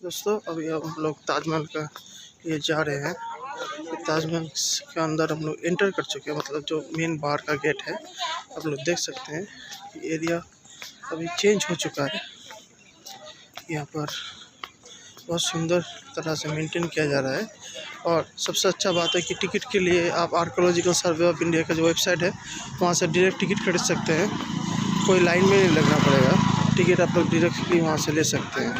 दोस्तों अभी हम लोग ताजमहल का ये जा रहे हैं। ताजमहल के अंदर हम लोग एंटर कर चुके हैं, मतलब जो मेन बाहर का गेट है। आप लोग देख सकते हैं कि एरिया अभी चेंज हो चुका है। यहाँ पर बहुत सुंदर तरह से मेंटेन किया जा रहा है। और सबसे अच्छा बात है कि टिकट के लिए आप आर्कोलॉजिकल सर्वे ऑफ इंडिया का जो वेबसाइट है वहाँ से डायरेक्ट टिकट खरीद सकते हैं। कोई लाइन में नहीं लगना पड़ेगा, टिकट आप लोग डायरेक्टली वहाँ से ले सकते हैं।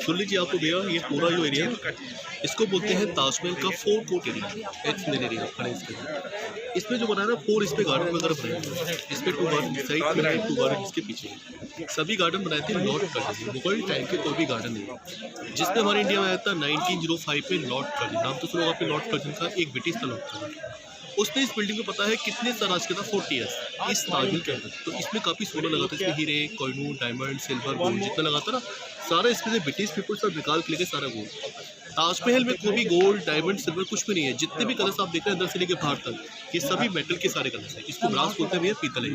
सुन लीजिए आपको भैया, ये पूरा जो एरिया इसको बोलते हैं ताजमहल का 4 कोर्ट एरिया। एक्स मेरे एरिया खड़े इसमें जो बनाया ना 4 इस पे गार्डन वगैरह बनाए हैं। इसमें 2 गार्डन साइड में है, 2 गार्डन इसके पीछे। सभी गार्डन बनाए थे लॉर्ड कर्जन, मुगल टाइम के कोई भी गार्डन नहीं जिसने हमारे इंडिया में आया था 1905 में। लॉर्ड कर्जन नाम तो सुनो आपने, लॉर्ड कर्जन का एक ब्रिटिश था लॉर्ड कर्जन। उसने इस बिल्डिंग को पता है कितने साल आज के था 40 ईयर्स इस ताजमहल के अंदर। तो इसमें काफ़ी सोना लगा था, इसमें हीरे कोहिनूर डायमंड सिल्वर गोल्ड जितना लगा था ना सारा इसमें से ब्रिटिश पीपल सब निकाल के लेके सारा गोल्ड। ताजमहल में कोई भी गोल्ड डायमंड सिल्वर कुछ भी नहीं है। जितने भी कलर्स आप देख रहे हैं अंदर से लेके बाहर तक, ये सभी मेटल के सारे कलर्स हैं। इसको ब्रास बोलते हैं, पीतल है,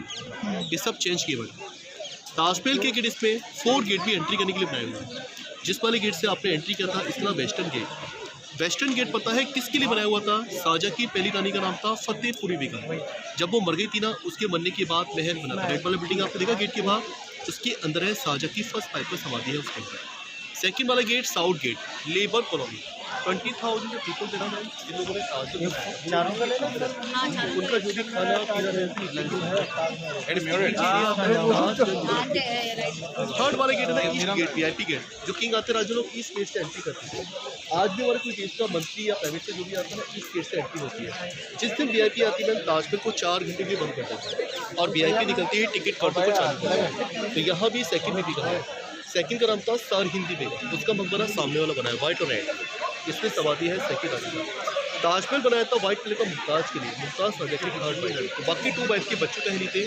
ये सब चेंज किए बने। ताजमहल के गेट इसमें 4 गेट भी एंट्री करने के लिए बनाए हुए हैं। जिस वाले गेट से आपने एंट्री किया था इसका वेस्टर्न गेट। वेस्टर्न गेट पता है किसके लिए बनाया हुआ था? शाहजहां की पहली रानी का नाम था फतेहपुरी बेगम। जब वो मर गई थी ना, उसके मरने के बाद महल बना था। रेड वाला बिल्डिंग आपने देखा गेट के बाहर, उसके अंदर है शाहजहां की फर्स्ट पाइप पर समाधि है उसके अंदर। सेकंड वाला gate south gate, labour colony. 20,000 जो पीपल थे ना, इन लोगों ने उनका जो भी खाना थर्ड वाला गेट है ना ईस्ट गेट, वीआईपी गेट, जो किंग आते राजा लोग ईस्ट गेट से एंट्री करते थे। आज भी हमारे कोई देश का मंत्री या प्राइवेट से जो भी आता है ना, ईस्ट गेट से एंट्री होती है। जिस दिन वीआईपी आती है ताजमहल को 4 घंटे के लिए बंद कर देते हैं और वीआईपी निकलती है टिकट काउंटर को चालू करते हैं। तो यहाँ भी सेकंड में भी कहा है, सेकंड का नाम था सर हिंदी बेगम, उसका मकबरा सामने वाला बनाया व्हाइट और रेड, इसमें समाधि है सेकंड रानी। ताजमहल बनाया था व्हाइट कलर का मुमताज के लिए, मुमताज शाहजहां की थर्ड वाइफ। तो बाकी 2 वाइफ के बच्चे कहीं नहीं थे,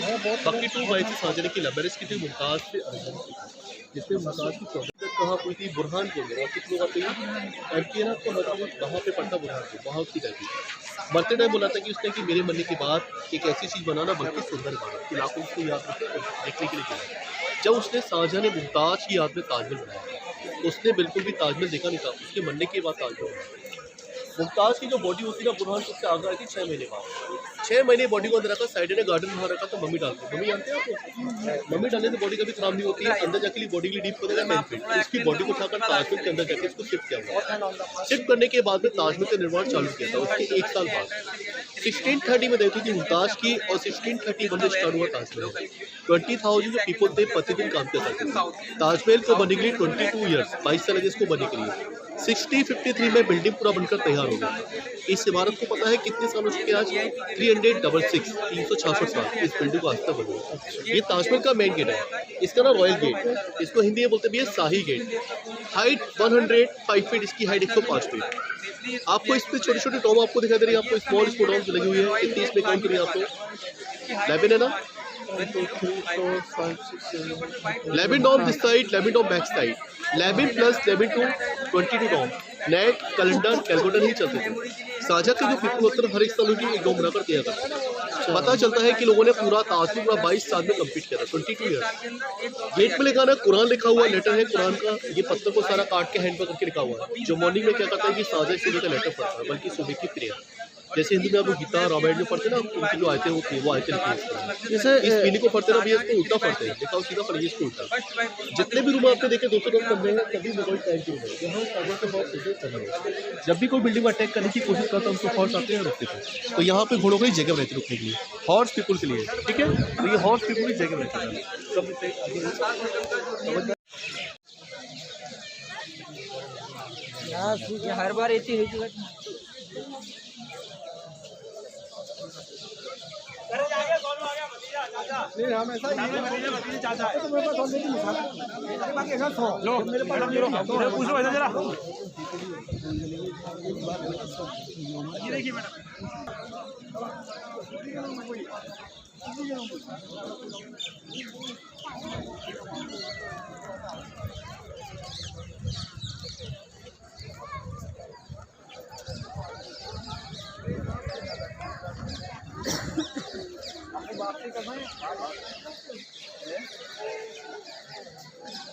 बाकी 2 वाइफ से शाहजहां की लव मैरिज की थी, मुमताज से जिसमें मुमताज की चौधरी कहाँ कोई थी बुरहान को मेरा कुछ लोग आते हैं एम है ना, तो मतलब वहाँ पे पड़ता बुरहान को, वहाँ उसकी रहती थी। मरते टाइम बोला था कि उसने कि मेरे मरने के बाद एक ऐसी चीज़ बनाना बल्कि सुंदर बनाना कि लाखों उसको याद रखे देखने के लिए किया। जब उसने शाहजहां ने मुमताज की याद में ताजमहल बनाया, उसने बिल्कुल भी ताजमहल देखा नहीं था। उसके मरने के बाद ताजमहल बनाया। मुमताज की जो बॉडी होती है ना बुरहान उससे आगे आई थी 6 महीने बाद। 6 महीने बॉडी को अंदर रखा, साइड ने गार्डन बना रखा, तो मम्मी डालते हैं। मम्मी जानते हैं आपको, मम्मी डालने से बॉडी कभी खराब नहीं होती है। अंदर जाके लिए बॉडी के लिए डीप हो जाएगा 10 फीट। इसकी बॉडी को उठाकर ताजमहल के अंदर जाके इसको शिफ्ट किया हुआ। शिफ्ट करने के बाद में ताजमहल का निर्माण चालू किया था। उसके 1 साल बाद 1630 में देती थी मुमताज की, और 1631 में स्टार्ट हुआ ताजमहल। 20,000 जो पीपल थे प्रतिदिन काम किया था ताजमहल को बनने के लिए। 22 ईयर्स 22 साल लगे इसको बनने के लिए। 6053 में बिल्डिंग पूरा बनकर तैयार हो गया। इस इमारत को पता है कितने साल हो चुके आज? 366 साल इस बिल्डिंग को आज तक बना। ये ताजमहल का मेन गेट है, इसका ना रॉयल गेट, इसको हिंदी में बोलते भी शाही गेट। हाइट 105 फीट, इसकी हाइट 105 फीट। आपको इस पे छोटे छोटे डोम आपको दिखाई दे रही है, आपको स्मॉल डोम लगी हुई है। कितनी इसमें काउंट करिए आपको 11 है ना, 11 डॉम दिस साइड, 11 डॉम बैक साइड, 11 प्लस 11 to 22 डॉम। नेट कैलेंडर कैलकुलेटर ही चलते थे। शाहजहां के जो पीपल होते हैं हर एक साल उनकी एक डॉम बनाकर दिया था। पता चलता है कि लोगों ने पूरा ताजमहल पूरा 22 साल में कंप्लीट किया था, 22 ईयर्स। गेट में लिखा ना कुरान लिखा हुआ, लेटर है कुरान का। ये पत्थर को सारा काट के हैंड पर करके लिखा हुआ है। जो मॉर्निंग में क्या करता है कि शाहजहां सुबह का लेटर पढ़ता है, बल्कि सुबह की प्रेयर। जैसे हिंदी में आप गीता रामायण जो पढ़ते हैं ना, उनकी जो आयतें होती है वो आयतें लिखी हैं। जैसे इस पीली को पढ़ते ना भैया, इसको उल्टा पढ़ते हैं, देखा सीधा पढ़िए इसको उल्टा। जितने भी रूम आपने देखे 200 लोग कमरे हैं, सभी मुगल टाइम के रूम है। यहाँ सागर के बहुत सुंदर कमरे हैं। जब भी कोई बिल्डिंग अटैक करने की कोशिश करता है, उनको हॉर्स आते हैं रुकते थे। तो यहाँ पे घोड़ों की जगह रहती है रुकने के लिए, हॉर्स पीपल के लिए, ठीक है। तो ये हॉर्स पीपल की जगह रहती है। ये हर बार ऐसी है कि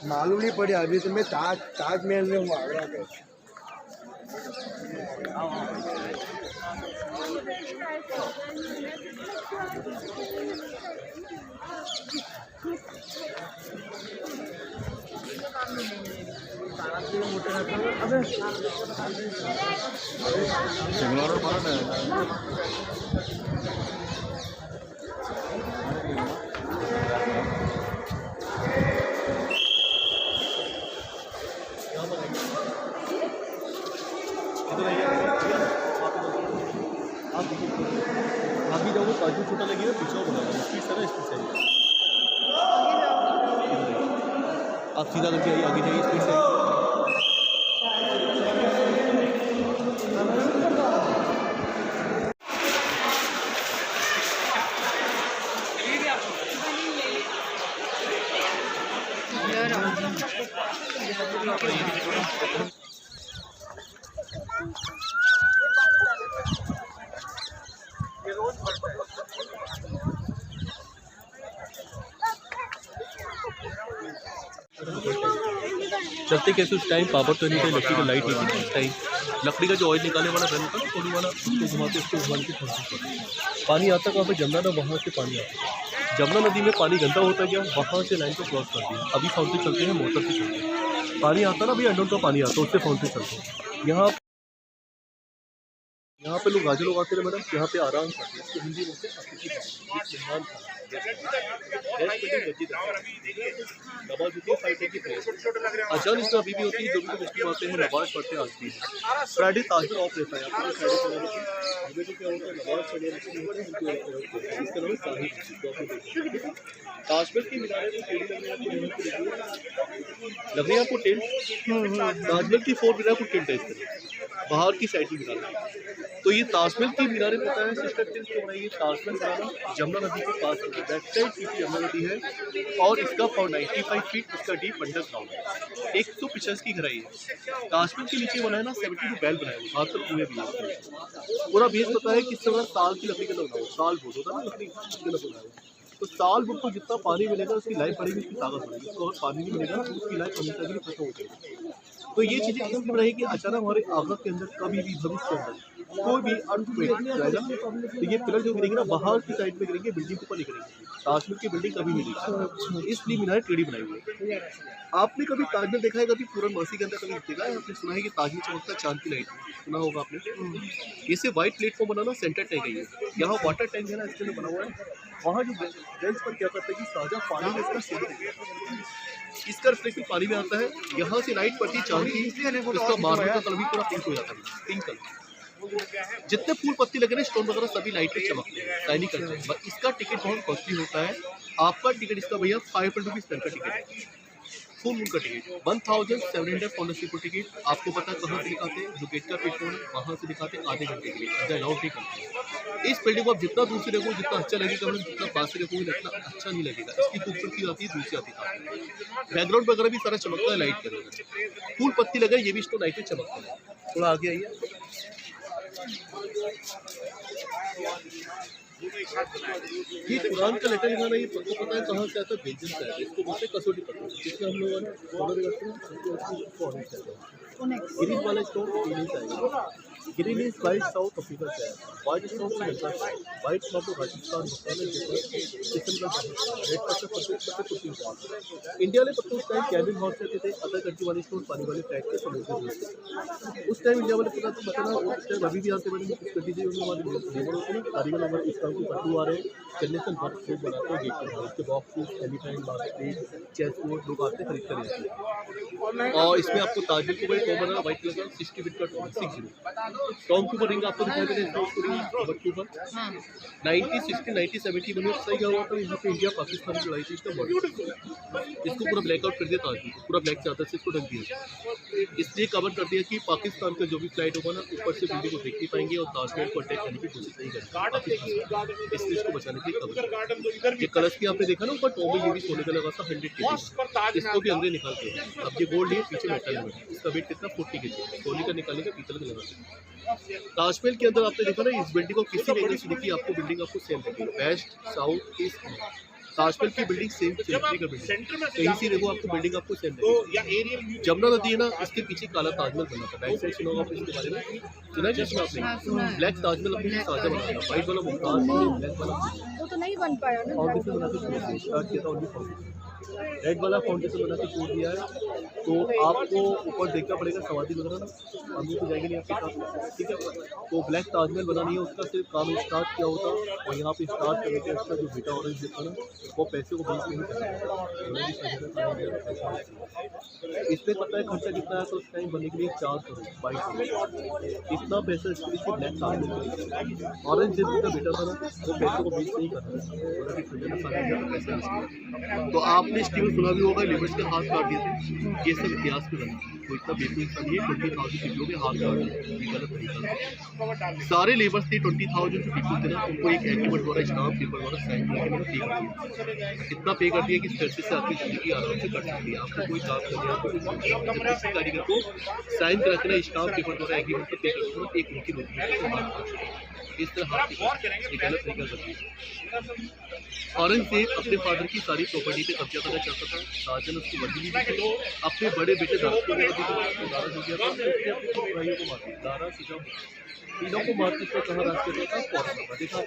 मालूम नहीं पड़ी अभी तो मैं ताजमहल में हूँ आगरा में। आप भी जाओगे काजू छोटा लगेगा पीछे बना स्पीड सर स्पीड से आप सीधा करके आइए आगे जाइए स्पीड से चलते कैसे उस टाइम पावर तो नहीं था लकड़ी का लाइट नहीं थी उस टाइम लकड़ी का जो ऑयल निकालने वाला बहन होता है थोड़ी वाला उसको घुमाते उसको घुमा के छोड़ते पानी आता कहाँ पे जमुना ना वहाँ से पानी आता जमुना नदी में पानी गंदा होता गया वहाँ से लाइन को क्रॉस कर दिया अभी फाउंटेन चलते हैं मोटर से चलते हैं पानी आता ना अभी अंडर का पानी आता उससे फाउंटेन चलते हैं यहाँ पे लोग गाजर उगाते हैं मैडम यहाँ पे आराम करते हैं इसको हिंदी बोलते हैं अचार इसमें अभी भी होती है जो भी मुश्किल आते हैं नमाज पढ़ते हैं आज भी फ्राइडे ताजमहल ऑफ रहता है आपको फ्राइडे तो क्या होता है नमाज पढ़ने इसका नाम साहिब ताजमहल की मीनारें लग रही है आपको टेंट ताजमहल की 4 मीनार को टेंट है इस तरह बाहर की साइड की मीनारें तो ये ताजमहल की मीनारें पता है सिस्टर टेंट क्यों बनाई है ताजमहल बनाना जमुना नदी के पास बैक साइड की जमुना नदी है और इसका 95 फीट इसका डीप अंडरग्राउंड है 185 की गहराई है ताजमहल के नीचे बनाया ना 72 बैल बनाए हाथ तक कुएं भी पूरा बेस पता है किस तरह साल की लकड़ी का लगाओ साल भूत होता है ना लकड़ी का बनाया तो साल भर को जितना पानी मिलेगा उसकी लाइफ बढ़ेगी उसकी ताकत बढ़ेगी उसको अगर पानी नहीं मिलेगा तो उसकी लाइफ हमेशा के लिए खत्म हो जाएगी तो ये चीज़ें इसलिए बनाई कि अचानक हमारे आगरा के अंदर कभी भी भविष्य के अंदर कोई भी अर्थक्वेक जाएगा तो ये पिलर जो गिरेंगे ना बाहर की साइड में गिरेंगे बिल्डिंग के ऊपर नहीं गिरेंगे ताजमहल की बिल्डिंग कभी नहीं गिरेगी इसलिए मीनारें टेढ़ी बनाई हुई है आपने कभी ताजमहल देखा है कभी पूरनमासी के अंदर कभी देखा है आपने सुना है कि ताजमहल चमकता चांद की लाइट सुना होगा आपने इसे व्हाइट प्लेटफॉर्म बनाना सेंटर टैंक है यहाँ वाटर टैंक है ना इसके लिए बना हुआ है वहाँ जो बेंच पर क्या करता है कि ताज़ा पानी में इसका सेवन इसका रिफ्लेक्शन पानी में आता है यहाँ से लाइट पड़ती है चांद की इसका मार्बल का कलर भी पूरा पिंक हो जाता है पिंक कलर जितने फूल पत्ती लगे ना स्टोन वगैरह सभी लाइट पे चमकते हैं शाइनिंग करते हैं बट इसका टिकट बहुत कॉस्टली होता है आपका टिकट इसका भैया 500 रुपीज़ का टिकट है फुल मून का टिकट 1700 स्कॉलरशिप टिकट आपको पता है कहाँ से दिखाते हैं जो गेट का प्लेटफॉर्म है वहाँ से दिखाते हैं आधे घंटे के लिए अलाउड नहीं करते हैं इस बिल्डिंग को आप जितना दूर से देखो जितना अच्छा लगेगा मतलब जितना पास से देखोगे उतना अच्छा नहीं लगेगा इसकी खूबसूरती आती है दूर से आती है बैकग्राउंड वगैरह भी सारा चमकता है लाइट के अंदर फूल पत्ती लगा ये भी इसको लाइट पे चमकता है थोड़ा आगे आइए ये कुरान का लेटर लिखाना ये पता है कहाँ से आता है बेल्जियम से आता है इसको बोलते हैं कसौटी पत्थर जिसमें हम लोग ऑर्डर करते हैं गिरीश वाला स्टोन आएगा green is white south Africa से है, वाइट इज साउथ श्रीलंका से, वाइट मतलब राजस्थान रेड इंडिया ने पत्तों उस टाइम कैबिन हॉट से थे, अदर कंट्री वाले स्टोर पानी वाले फ्लैट के समझ थे। उस टाइम इंडिया वाले पता तो बताना उस टाइम अभी भी आते मैंने कुछ कंट्री थी उन्होंने हमारे लेबर होते हैं कारीगर हमारे इस काम के पट्टू आ रहे हैं, जनरेशन वर्क से बनाते हैं गेट के उसके boxes elephant basket chess board लोग आते खरीद कर जाते हैं। और इसमें आपको ताजमहल के ऊपर टॉप बना व्हाइट कलर का 60 फीट का टॉप 60 टॉप के ऊपर रिंग आपको दिखाई दे रही है उसको रिंग के ऊपर 90 60 90 70 बने सही क्या हुआ था यहाँ पे इंडिया पाकिस्तान की लड़ाई थी इसका बॉर्डर इसको पूरा ब्लैकआउट कर दिया ताजमहल को, पूरा ब्लैक चादर से इसको ढक दिया, इसलिए कवर कर दिया कि पाकिस्तान का जो भी फ्लाइट होगा ना ऊपर से बिल्डिंग को देख नहीं पाएंगे और ताजमहल को अटैक करने की कोशिश नहीं करेंगे, इसलिए इसको बचाने के लिए कवर। ये कलश भी आपने देखा ना ऊपर टॉप में ये भी सोने का लगा था 100 kg, इसको भी अंदर निकाल के अब ये गोल्ड है पीछे मेटल में, इसका वेट कितना 40 kg, सोने का निकालने का पीतल का लगा। ताजमहल के अंदर आपने देखा ना इस बिल्डिंग को किसी एंगल से देखिए आपको बिल्डिंग आपको सेम लगेगी, वेस्ट साउथ ईस्ट ताजमहल की बिल्डिंग सेम कहीं से देखो आपको बिल्डिंग आपको सेम लगेगी। जमुना नदी है ना इसके पीछे काला ताजमहल बना था, बैक साइड सुना होगा आपने इसके बारे में, सुना है जिसमें आपने ब्लैक ताजमहल अपने साझा बना था, व्हाइट वाला मुमताज ब्लैक वाला वो तो नहीं बन पाया ना, फाउंडेशन बना के स्टार्ट किया था ओनली रेड वाला फाउंडेशन बना के छोड़ दिया है। तो आपको ऊपर देखना पड़ेगा समाधि वगैरह ना, हम तो जाएंगे नहीं आपके साथ, ठीक है। तो ब्लैक ताजमहल बना नहीं है उसका सिर्फ काम स्टार्ट किया होता और यहाँ पे स्टार्ट करने के उसका जो बेटा ऑरेंज देता ना वो पैसे को बेच नहीं करता, इसमें पता है खर्चा कितना है, तो उस टाइम बनने के लिए 4 करोड़ 22 करोड़ इतना पैसा इसके लिए ब्लैक ताजमहल ऑरेंज देव का बेटा था ना वो पैसे को बेच नहीं करता, तो आपने स्टीवन सुना भी होगा लेबर्स के हाथ काट दिए थे, ये सब इतिहास में बना, कोई इतना बेवकूफ इंसान नहीं है 20,000 पीपलों के हाथ काट दिए, गलत तरीका सारे लेबर्स थे 20,000 जो पीपल थे ना उनको एक एग्रीमेंट द्वारा स्टाम्प पेपर द्वारा साइन करके मैंने पे कर दिया, इतना पे कर दिया कि पैसे से आपकी जिंदगी आराम से कट सकती है, आपको कोई काम करना किसी कारीगर को साइन करा के ना स्टाम्प पेपर द्वारा एग्रीमेंट पे कर दो एक उनकी नौकरी इस तरह हाथ गलत तरीका करती है। औरंगजेब अपने फादर की सारी प्रॉपर्टी पे कब्जा करना चाहता था, शाहजहां उसकी वर्दी भी दी, अपने बड़े बेटे दारा को मार दिया, दारा सीधा तीनों को मार के कहाँ राज कर था देखा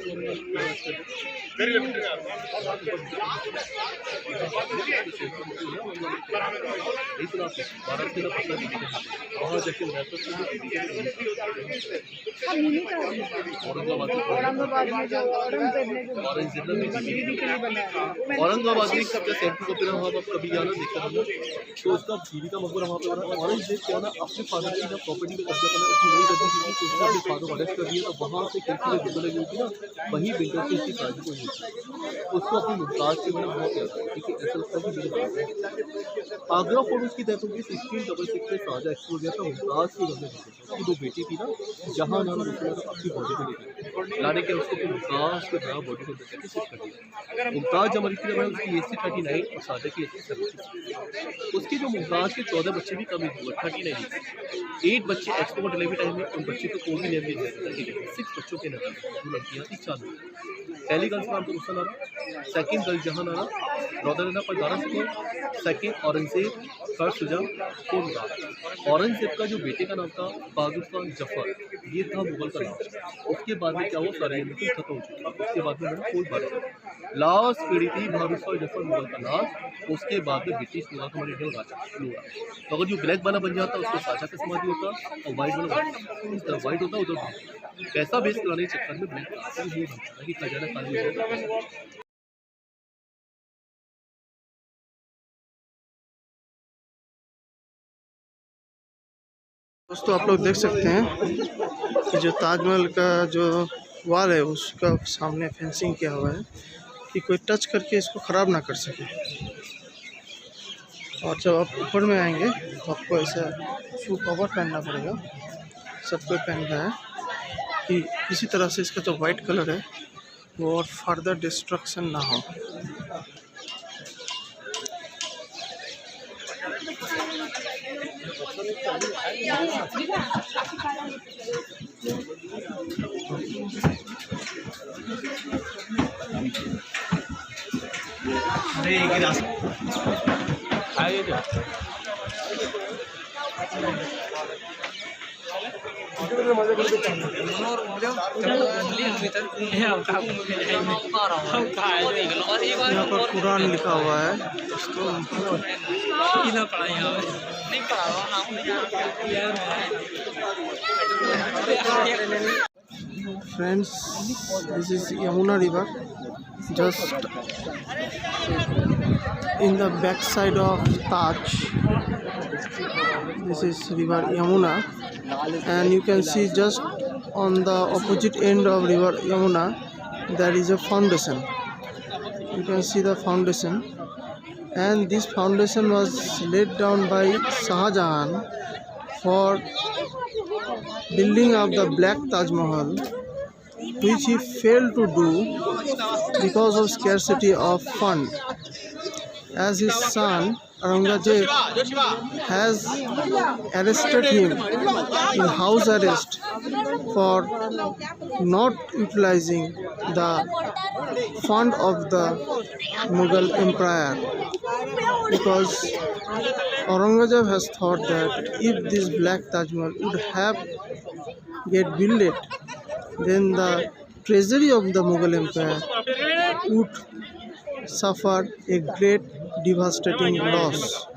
वहाँ जाके औरंगाबाद में सबसे सेंटर को वहाँ आप कभी जाना देखा तो उसका बीवी का मकबरा वहाँ पे बना। औरंगजेब क्या ना अपने फादर की ना प्रॉपर्टी पे कब्जा करना उसकी नई गद्दी थी तो उसने अपने फादर को अरेस्ट कर दिया, तो वहाँ से किसी ने जुम्मे लगी होती ना वही विंडो से इसकी शादी को हुई उसको अपनी मुमताज के मैंने बहुत प्यार क्योंकि ऐसा लगता है कि आगरा फोर्ट उसकी डेथ होगी 1666 में शाहजहां एक्सप्लोर गया था मुमताज की घर में, उसकी दो बेटी थी ना जहाँ नाम अपनी बॉडी में लेकर लाने के उसको मुमताज के बड़ा बॉडी को लेकर शिफ्ट कर दिया। मुमताज जब मरी थी उसकी एज थी 39 और शाहजहां की एज थी 70। उसके जो मुमताज के 14 बच्चे भी कम एज हुआ 39 8 बच्चे एक्सपोर्ट डिलीवरी टाइम में उन बच्चे को कोई भी नेम नहीं दिया जाता, 6 बच्चों के नाम दो लड़कियाँ थी 4 पहली गर्ल का नाम तो रुस्तम आरा, सेकंड गर्ल जहां आरा, ब्रदर ना पर Dara Shikoh, second Aurangzeb, third Shuja, fourth Murad. Aurangzeb का जो बेटे का नाम था बहादुर खान जफर, ये था मुगल का नाम। उसके बाद में क्या हुआ सारे खत्म हो चुकी, उसके बाद में मैंने कोई बात लास्ट पीढ़ी थी बहादुर खान जफर मुगल का नाम, उसके बाद में ब्रिटिश मुगल हमारे इंडियन राजा हुआ। तो अगर जो ब्लैक वाला बन जाता उसको साझा का समाधि होता और वाइट वाला इस तरह वाइट होता उधर पैसा बेस कराने के चक्कर में ब्लैक ये बनता कि खजाना खाली हो जाता। दोस्तों आप लोग देख सकते हैं कि जो ताजमहल का जो वाल है उसका सामने फेंसिंग किया हुआ है कि कोई टच करके इसको ख़राब ना कर सके। और जब आप ऊपर में आएंगे तो आपको ऐसा शू कवर पहनना पड़ेगा, सब कोई पहन रहा है कि किसी तरह से इसका जो वाइट कलर है वो और फर्दर डिस्ट्रक्शन ना हो। यहाँ पर कुरान लिखा हुआ है friends, this is Yamuna river just in the back side of Taj. This is river Yamuna, and you can see just on the opposite end of river Yamuna there is a foundation. You can see the foundation, and this foundation was laid down by Shah Jahan for building of the Black Taj Mahal, which he failed to do because of scarcity of fund, as his son Aurangzeb has arrested him in house arrest for not utilizing the fund of the Mughal Empire, because Aurangzeb has thought that if this Black Taj Mahal would have get built, then the treasury of the Mughal Empire would suffer a great devastating loss.